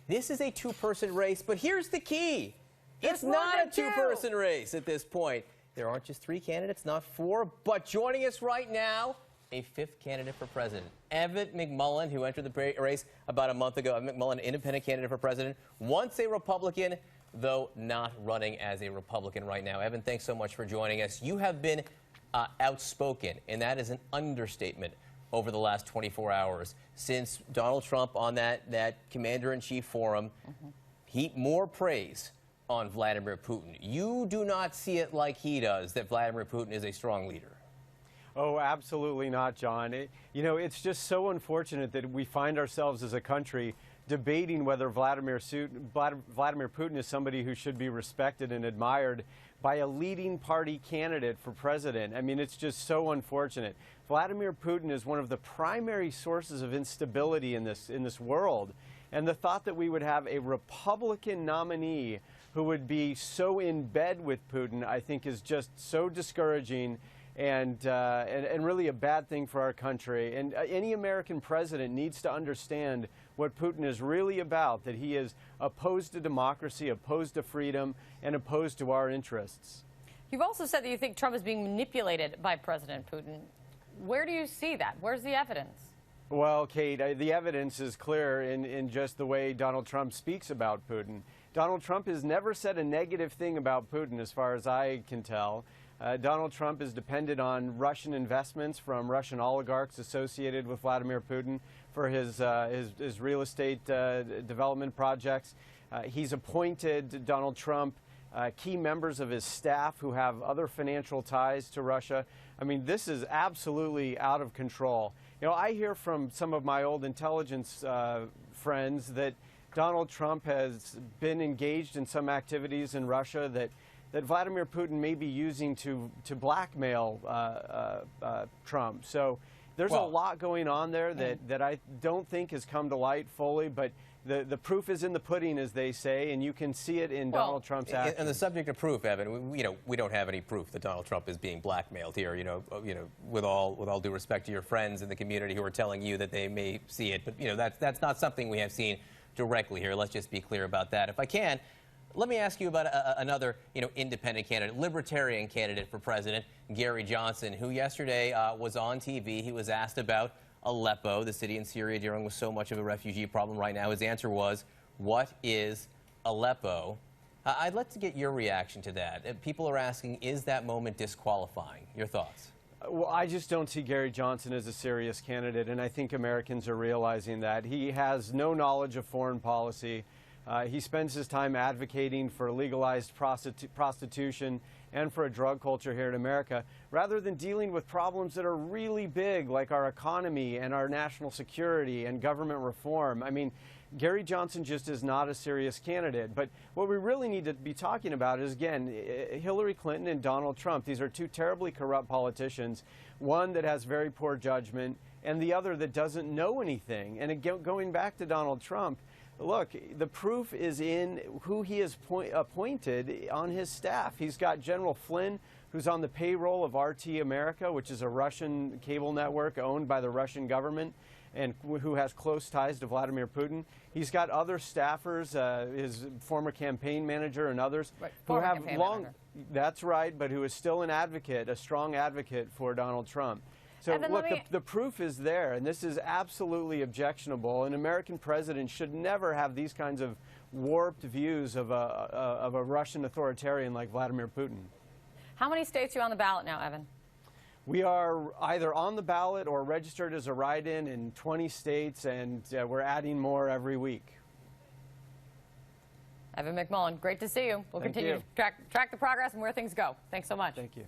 this is a two-person race, but here's the key. It's not a two-person race at this point. There aren't just three candidates, not four, but joining us right now, a fifth candidate for president. Evan McMullin, who entered the race about a month ago. Evan McMullin, independent candidate for president, once a Republican, though not running as a Republican right now. Evan, thanks so much for joining us. You have been outspoken, and that is an understatement, over the last 24 hours since Donald Trump on that commander-in-chief forum heaped more praise on Vladimir Putin. You do not see it like he does, that Vladimir Putin is a strong leader. Oh, absolutely not, John. You know, it's just so unfortunate that we find ourselves as a country debating whether Vladimir Putin is somebody who should be respected and admired by a leading party candidate for president. I mean, it's just so unfortunate. Vladimir Putin is one of the primary sources of instability in this world. And the thought that we would have a Republican nominee who would be so in bed with Putin, I think, is just so discouraging and really a bad thing for our country. And any American president needs to understand what Putin is really about, that he is opposed to democracy, opposed to freedom, and opposed to our interests. You've also said that you think Trump is being manipulated by President Putin. Where do you see that? Where's the evidence? Well, Kate, the evidence is clear in just the way Donald Trump speaks about Putin. Donald Trump has never said a negative thing about Putin, as far as I can tell. Donald Trump is dependent on Russian investments from Russian oligarchs associated with Vladimir Putin for his real estate development projects. He's appointed Donald Trump key members of his staff who have other financial ties to Russia. I mean, this is absolutely out of control. You know, I hear from some of my old intelligence friends that Donald Trump has been engaged in some activities in Russia that Vladimir Putin may be using to blackmail Trump. So there's a lot going on there that I don't think has come to light fully, but the proof is in the pudding, as they say, and you can see it in Donald Trump's actions. And the subject of proof, Evan, we don't have any proof that Donald Trump is being blackmailed here. With all due respect to your friends in the community who are telling you that they may see it, but that's not something we have seen directly here. Let's just be clear about that. If I can, let me ask you about another, independent candidate, libertarian candidate for president, Gary Johnson, who yesterday was on TV. He was asked about Aleppo, the city in Syria dealing with so much of a refugee problem right now. His answer was, "What is Aleppo?" I'd like to get your reaction to that. People are asking, is that moment disqualifying? Your thoughts? Well, I just don't see Gary Johnson as a serious candidate, and I think Americans are realizing that. He has no knowledge of foreign policy. He spends his time advocating for legalized prostitution and for a drug culture here in America, rather than dealing with problems that are really big, like our economy and our national security and government reform. I mean, Gary Johnson just is not a serious candidate. But what we really need to be talking about is, again, Hillary Clinton and Donald Trump. These are two terribly corrupt politicians, one that has very poor judgment and the other that doesn't know anything. And again, going back to Donald Trump, look, the proof is in who he has appointed on his staff. He's got General Flynn, who's on the payroll of RT America, which is a Russian cable network owned by the Russian government and who has close ties to Vladimir Putin. He's got other staffers, his former campaign manager and others, who have that's right, but who is still an advocate, a strong advocate for Donald Trump. So, Evan, look, the proof is there, and this is absolutely objectionable. An American president should never have these kinds of warped views of a Russian authoritarian like Vladimir Putin. How many states are you on the ballot now, Evan? We are either on the ballot or registered as a write-in in 20 states, and we're adding more every week. Evan McMullin, great to see you. We'll continue to track the progress and where things go. Thanks so much. Thank you.